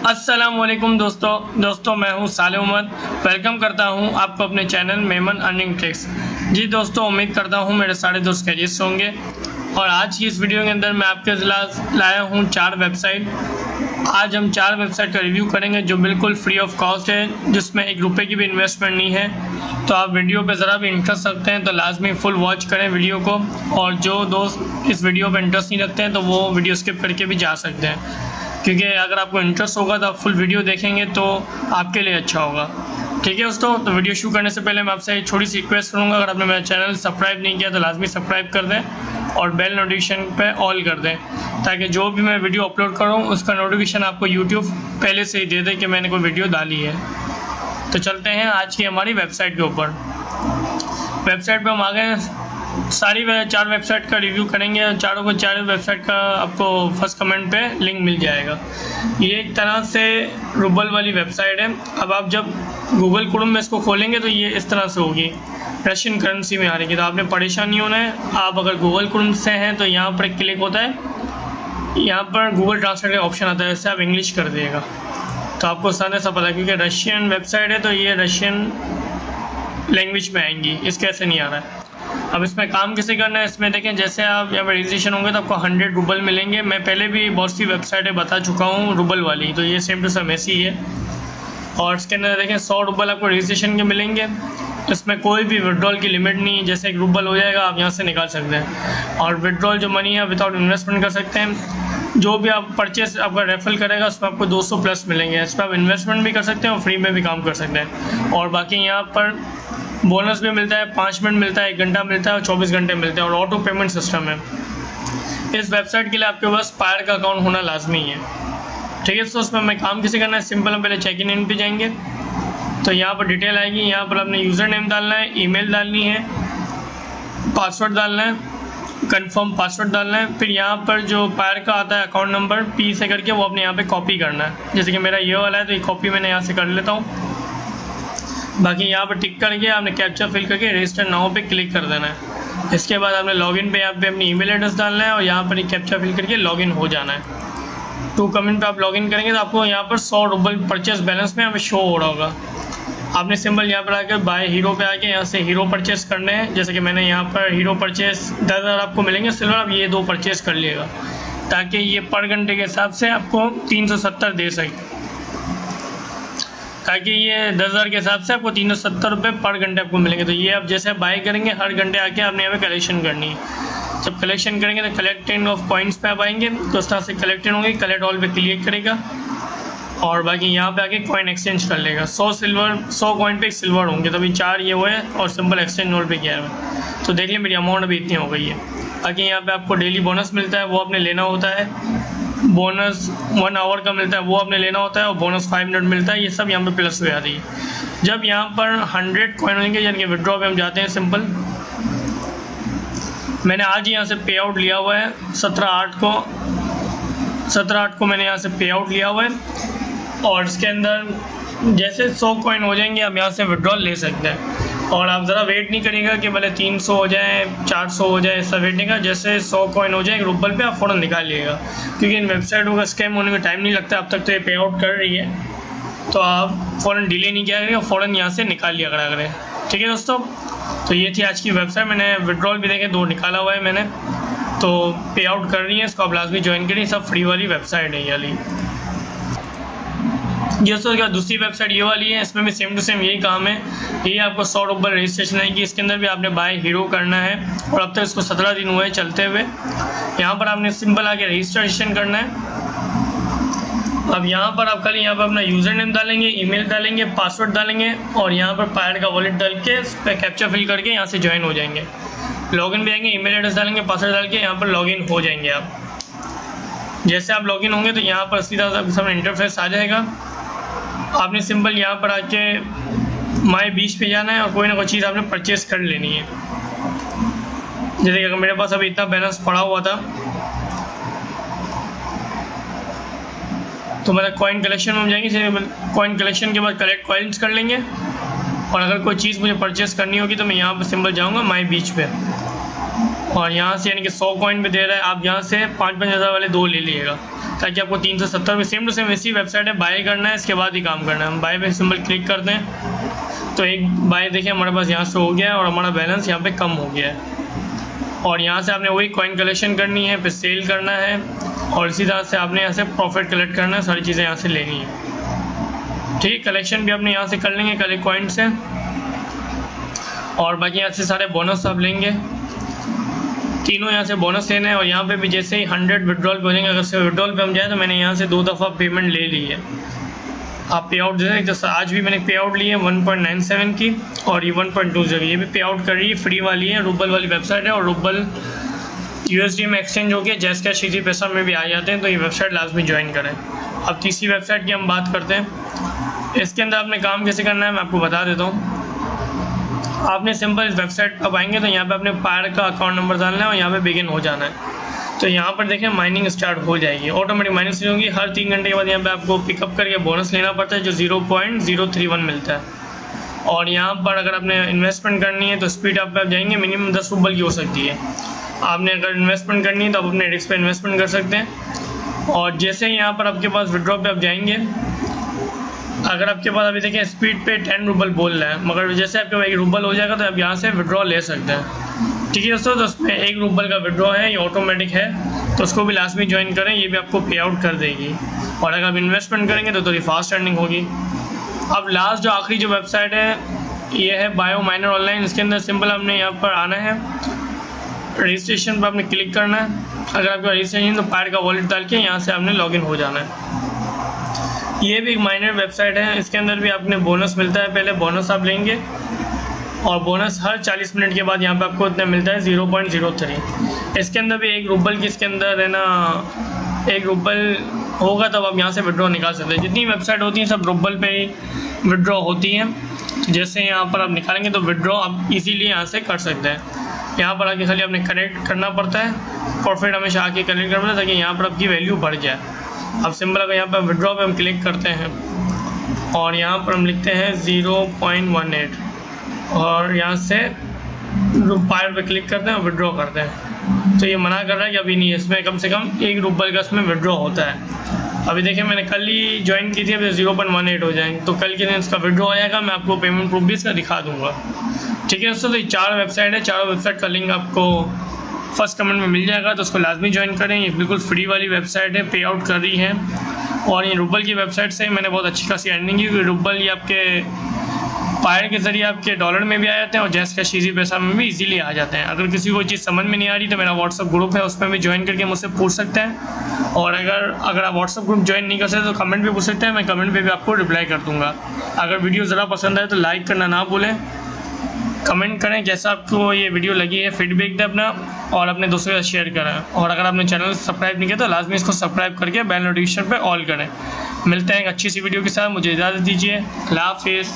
अस्सलामुअलैकुम दोस्तों मैं हूं सालेह उमर। वेलकम करता हूं आपको अपने चैनल मेमन अर्निंग ट्रिक्स। जी दोस्तों, उम्मीद करता हूं मेरे सारे दोस्त खैरियत से होंगे। और आज की इस वीडियो के अंदर मैं आपके लाया हूं 4 वेबसाइट। आज हम 4 वेबसाइट का रिव्यू करेंगे जो बिल्कुल फ्री ऑफ कॉस्ट है, जिसमें 1 रुपये की भी इन्वेस्टमेंट नहीं है। तो आप वीडियो पे ज़रा भी इंटरेस्ट रखते हैं तो लाजमी फुल वॉच करें वीडियो को, और जो दोस्त इस वीडियो पे इंटरेस्ट नहीं रखते हैं तो वो वीडियो स्किप करके भी जा सकते हैं, क्योंकि अगर आपको इंटरेस्ट होगा तो आप फुल वीडियो देखेंगे तो आपके लिए अच्छा होगा। ठीक है दोस्तों, तो वीडियो शुरू करने से पहले मैं आपसे एक छोटी सी रिक्वेस्ट करूँगा, अगर आपने मेरा चैनल सब्सक्राइब नहीं किया तो लाजमी सब्सक्राइब कर दें और बेल नोटिफिकेशन पे ऑल कर दें, ताकि जो भी मैं वीडियो अपलोड करूँ उसका नोटिफिकेशन आपको यूट्यूब पहले से ही दे दे कि मैंने कोई वीडियो डाली है। तो चलते हैं आज की हमारी वेबसाइट के ऊपर। वेबसाइट पर हम आ गए, सारी 4 वेबसाइट का रिव्यू करेंगे। चारों वेबसाइट का आपको फर्स्ट कमेंट पे लिंक मिल जाएगा। ये एक तरह से रूबल वाली वेबसाइट है। अब आप जब गूगल क्रोम में इसको खोलेंगे तो ये इस तरह से होगी, रशियन करेंसी में आ रही है। तो आपने परेशान नहीं होना है। आप अगर गूगल क्रोम से हैं तो यहाँ पर क्लिक होता है, यहाँ पर गूगल ट्रांसलेट का ऑप्शन आता है, इससे आप इंग्लिश कर दिएगा तो आपको सारे सा पता है, क्योंकि रशियन वेबसाइट है तो ये रशियन लैंग्वेज में आएंगी, इसके ऐसे नहीं आ रहा है। अब इसमें काम कैसे करना है, इसमें देखें, जैसे आप यहाँ पर रजिस्ट्रेशन होंगे तो आपको 100 रूबल मिलेंगे। मैं पहले भी बहुत सी वेबसाइटें बता चुका हूँ रूबल वाली, तो ये सेम टू सेम ऐसी ही है। और इसके अंदर देखें 100 रूबल आपको रजिस्ट्रेशन के मिलेंगे। इसमें कोई भी विड्रॉल की लिमिट नहीं, जैसे 1 रूबल हो जाएगा आप यहाँ से निकाल सकते हैं। और विड्रॉल जो मनी है विदाउट इन्वेस्टमेंट कर सकते हैं। जो भी आप परचेस आपका रेफर करेगा उसमें आपको 200 प्लस मिलेंगे। इस पर आप इन्वेस्टमेंट भी कर सकते हैं और फ्री में भी काम कर सकते हैं। और बाकी यहाँ पर बोनस भी मिलता है, 5 मिनट मिलता है, 1 घंटा मिलता है और 24 घंटे मिलते हैं। और ऑटो पेमेंट सिस्टम है। इस वेबसाइट के लिए आपके पास पायर का अकाउंट होना लाजमी है। ठीक है, तो उसमें हमें काम कैसे करना है, सिंपल। हम पहले चेक इन पे जाएंगे तो यहाँ पर डिटेल आएगी। यहाँ पर अपने यूज़र नेम डालना है, ईमेल डालनी है, पासवर्ड डालना है, कंफर्म पासवर्ड डालना है। फिर यहाँ पर जो पायर का आता है अकाउंट नंबर P से करके, वो अपने यहाँ पे कॉपी करना है। जैसे कि मेरा ये वाला है तो ये कॉपी मैंने यहाँ से कर लेता हूँ। बाकी यहाँ पर टिक करके आपने कैप्चा फिल करके रजिस्टर नाउ पे क्लिक कर देना है। इसके बाद आपने लॉगिन पे यहाँ पे अपनी ईमेल एड्रेस डालना है और यहाँ पर कैप्चा फिल करके लॉगिन हो जाना है। 2 कमेंट पे आप लॉगिन करेंगे तो आपको यहाँ पर 100 रूबल परचेस बैलेंस में यहाँ पे शो हो रहा होगा। आपने सिंपल यहाँ पर आकर बाय हीरो पे आके यहाँ से हीरो परचेस करने हैं। जैसे कि मैंने यहाँ पर हीरो परचेस 10,000 आपको मिलेंगे सिल्वर। आप ये 2 परचेस कर लिएगा, ताकि ये पर घंटे के हिसाब से आपको 370 दे सके, ताकि ये 10,000 के हिसाब से आपको 370 रुपये पर घंटे आपको मिलेंगे। तो ये आप जैसे बाय करेंगे हर घंटे आके आपने यहाँ पे कलेक्शन करनी है। जब कलेक्शन करेंगे तो कलेक्टिंग ऑफ पॉइंट्स पे आप आएंगे तो उस तरह से कलेक्टेड होंगे, कलेक्ट ऑल पे क्लिक करेगा और बाकी यहाँ पे आके कॉइन एक्सचेंज कर लेगा। 100 कॉइन पे 1 सिल्वर होंगे, तो अभी 4 ये हुए और सिंपल एक्सचेंज ऑल पे किया है। तो देख लिया मेरी अमाउंट अभी इतनी हो गई है। बाकी यहाँ पे आपको डेली बोनस मिलता है, वो आपने लेना होता है। बोनस 1 आवर का मिलता है, वो आपने लेना होता है। और बोनस 5 मिनट मिलता है। ये सब यहाँ पे प्लस हो जाती है। जब यहाँ पर 100 कॉइन होंगे, यानी कि विड्रॉ पे हम जाते हैं सिंपल। मैंने आज यहाँ से पे आउट लिया हुआ है 17/8 को मैंने यहाँ से पे आउट लिया हुआ है। और इसके अंदर जैसे 100 कॉइन हो जाएंगे आप यहाँ से विड्रॉल ले सकते हैं। और आप ज़रा वेट नहीं करिएगा कि भले 300 हो जाए 400 हो जाए, ऐसा वेट नहीं का। जैसे 100 कॉइन हो जाए 1 रूबल पे आप फ़ौरन निकाल लिएगा, क्योंकि इन वेबसाइटों का स्कैम होने में टाइम नहीं लगता। अब तक तो ये पे आउट कर रही है, तो आप फ़ौरन डिले नहीं किया करेंगे, फ़ौरन यहाँ से निकाल लिया करें। ठीक है दोस्तों, तो ये थी आज की वेबसाइट। मैंने विड्रॉल भी देखे 2 निकाला हुआ है मैंने, तो पे आउट कर रही है। इसको आप लाजमी ज्वाइन करिए, सब फ्री वाली वेबसाइट है ये वाली। दोस्तों क्या दूसरी वेबसाइट ये वाली है, इसमें भी सेम टू सेम यही काम है। ये आपको 100 रूबल रजिस्ट्रेशन है कि इसके अंदर भी आपने बाय हीरो करना है। और अब तक इसको 17 दिन हुए चलते हुए। यहाँ पर आपने सिंपल आके रजिस्ट्रेशन करना है। अब यहाँ पर आप खाली यहाँ पर अपना यूज़र नेम डालेंगे, ईमेल डालेंगे, पासवर्ड डालेंगे और यहाँ पर पायर का वॉलेट डाल के इस पर कैप्चा फिल करके यहाँ से ज्वाइन हो जाएंगे। लॉगिन भी आएंगे, ईमेल एड्रेस डालेंगे, पासवर्ड डाल के यहाँ पर लॉगिन हो जाएंगे आप। जैसे आप लॉगिन होंगे तो यहाँ पर सीधा आपके सामने इंटरफेस आ जाएगा। आपने सिंपल यहाँ पर आके माई बीच पे जाना है और कोई ना कोई चीज़ आपने परचेस कर लेनी है। जैसे कि अगर मेरे पास अभी इतना बैलेंस पड़ा हुआ था तो मतलब कॉइन कलेक्शन में हम जाएंगे। कॉइन कलेक्शन के बाद कलेक्ट कॉइन्स कर लेंगे। और अगर कोई चीज़ मुझे परचेस करनी होगी तो मैं यहाँ पर सिंपल जाऊँगा माई बीच पे। और यहाँ से यानी कि 100 कॉइन पे दे रहा है। आप यहाँ से 5-5 हज़ार वाले 2 ले लीजिएगा ताकि आपको 370 में सेम टू सेम इसी वेबसाइट है बाय करना है, इसके बाद ही काम करना है। हम बाय पे सिंबल क्लिक करते हैं तो एक बाय देखिए हमारे पास यहाँ से हो गया है और हमारा बैलेंस यहाँ पे कम हो गया है। और यहाँ से आपने वही कॉइन कलेक्शन करनी है, फिर सेल करना है और इसी तरह से आपने यहाँ से प्रॉफिट कलेक्ट करना है, सारी चीज़ें यहाँ से लेनी है। ठीक है, कलेक्शन भी आपने यहाँ से कर लेंगे कलेक्ट कॉइन से, और बाकी यहाँ से सारे बोनस आप लेंगे, तीनों यहाँ से बोनस लेने हैं। और यहाँ पे भी जैसे ही 100 विड्रॉल पे हो जाएंगे, अगर से विड्रॉल पे हम जाए तो मैंने यहाँ से 2 दफ़ा पेमेंट ले ली है। आप पे आउट जैसे आज भी मैंने पे आउट ली है 1.97 की, और ये 1.20 ये भी पे आउट कर रही है, फ्री वाली है, रूबल वाली वेबसाइट है। और रूबल USD में एक्सचेंज होकर जैस कैश इजी पैसा में भी आ जाते हैं, तो ये वेबसाइट लाजमी ज्वाइन करें। अब तीसरी वेबसाइट की हम बात करते हैं। इसके अंदर आपने काम कैसे करना है मैं आपको बता देता हूँ। आपने सिंपल इस वेबसाइट पर आएंगे तो यहाँ पे अपने पायर का अकाउंट नंबर डालना है और यहाँ पे बिगिन हो जाना है। तो यहाँ पर देखें माइनिंग स्टार्ट हो जाएगी, ऑटोमेटिक माइनिंग शुरू होगी। हर 3 घंटे के बाद यहाँ पे आपको पिकअप करके बोनस लेना पड़ता है जो 0.031 मिलता है। और यहाँ पर अगर आपने इन्वेस्टमेंट करनी है तो स्पीड आप जाएंगे मिनिमम 10 रूबल की हो सकती है। आपने अगर इन्वेस्टमेंट करनी है तो आप अपने रिस्क पे इन्वेस्टमेंट कर सकते हैं। और जैसे ही यहाँ पर आपके पास विड्रॉ पे आप जाएंगे, अगर आपके पास अभी देखिए स्पीड पे 10 रूबल बोल रहा है, मगर जैसे आपके पास 1 रूबल हो जाएगा तो आप यहाँ से विड्रॉ ले सकते हैं। ठीक है दोस्तों, तो उसमें 1 रूबल का विड्रॉ है, ये ऑटोमेटिक है, तो उसको भी लास्ट में ज्वाइन करें, ये भी आपको पे आउट कर देगी। और अगर आप इन्वेस्टमेंट करेंगे तो थोड़ी फास्ट अर्निंग होगी। अब लास्ट जो आखिरी जो वेबसाइट है ये है बायो माइनर ऑनलाइन। इसके अंदर सिंपल आपने यहाँ पर आना है, रजिस्ट्रेशन पर आपने क्लिक करना है। अगर आपका रजिस्ट्रेशन तो पायर का वॉलेट डाल के यहाँ से आपने लॉगिन हो जाना है। ये भी एक माइनर वेबसाइट है, इसके अंदर भी आपने बोनस मिलता है। पहले बोनस आप लेंगे और बोनस हर 40 मिनट के बाद यहाँ पे आपको इतना मिलता है 0.03। इसके अंदर भी 1 रूबल की इसके अंदर है ना, 1 रूबल होगा तब आप यहाँ से विड्रॉ निकाल सकते हैं। जितनी वेबसाइट होती हैं सब रूबल पे ही विड्रॉ होती हैं। जैसे यहाँ पर आप निकालेंगे तो विड्रॉ आप इजीली यहाँ से कर सकते हैं। यहाँ पर आके खाली आपने कलेक्ट करना पड़ता है, प्रॉफिट हमेशा आके कलेक्ट करना पड़ता है ताकि यहाँ पर आपकी वैल्यू बढ़ जाए। अब सिंपल अगर यहाँ पर विड्रॉ पे हम क्लिक करते हैं और यहाँ पर हम लिखते हैं 0.18 और यहाँ से पायर पे क्लिक करते हैं और विड्रॉ करते हैं, तो ये मना कर रहा है कि अभी नहीं है, इसमें कम से कम 1 रूबल का इसमें विड्रॉ होता है। अभी देखिए मैंने कल ही ज्वाइन की थी, अभी 0.18 हो जाएंगे, तो कल के दिन इसका विड्रॉ आएगा, मैं आपको पेमेंट प्रूफ भी इसका दिखा दूँगा। ठीक है दोस्तों, तो ये 4 वेबसाइट है, चारों वेबसाइट का लिंक आपको फर्स्ट कमेंट में मिल जाएगा, तो उसको लाजमी ज्वाइन करें। ये बिल्कुल फ्री वाली वेबसाइट है, पे आउट कर रही है। और ये रूबल की वेबसाइट से मैंने बहुत अच्छी खासी अर्निंग की, क्योंकि रूबल ये आपके पायर के ज़रिए आपके डॉलर में भी आ जाते हैं और जैस कैश इजी पैसा में भी इजीली आ जाते हैं। अगर किसी को चीज़ समझ में नहीं आ रही तो मेरा व्हाट्सअप ग्रुप है, उसमें भी ज्वाइन करके मुझसे पूछ सकते हैं। और अगर आप व्हाट्सअप ग्रुप ज्वाइन नहीं कर सकते तो कमेंट पे पूछ सकते हैं, मैं कमेंट पे भी आपको रिप्लाई कर दूँगा। अगर वीडियो ज़रा पसंद आए तो लाइक करना ना भूलें, कमेंट करें जैसा आपको ये वीडियो लगी है, फीडबैक दें अपना, और अपने दोस्तों के साथ शेयर करें। और अगर आपने चैनल सब्सक्राइब नहीं किया तो लाजमी इसको सब्सक्राइब करके बेल नोटिफिकेशन पे ऑल करें। मिलते हैं एक अच्छी सी वीडियो के साथ, मुझे इजाज़त दीजिए, अल्लाह हाफिज़।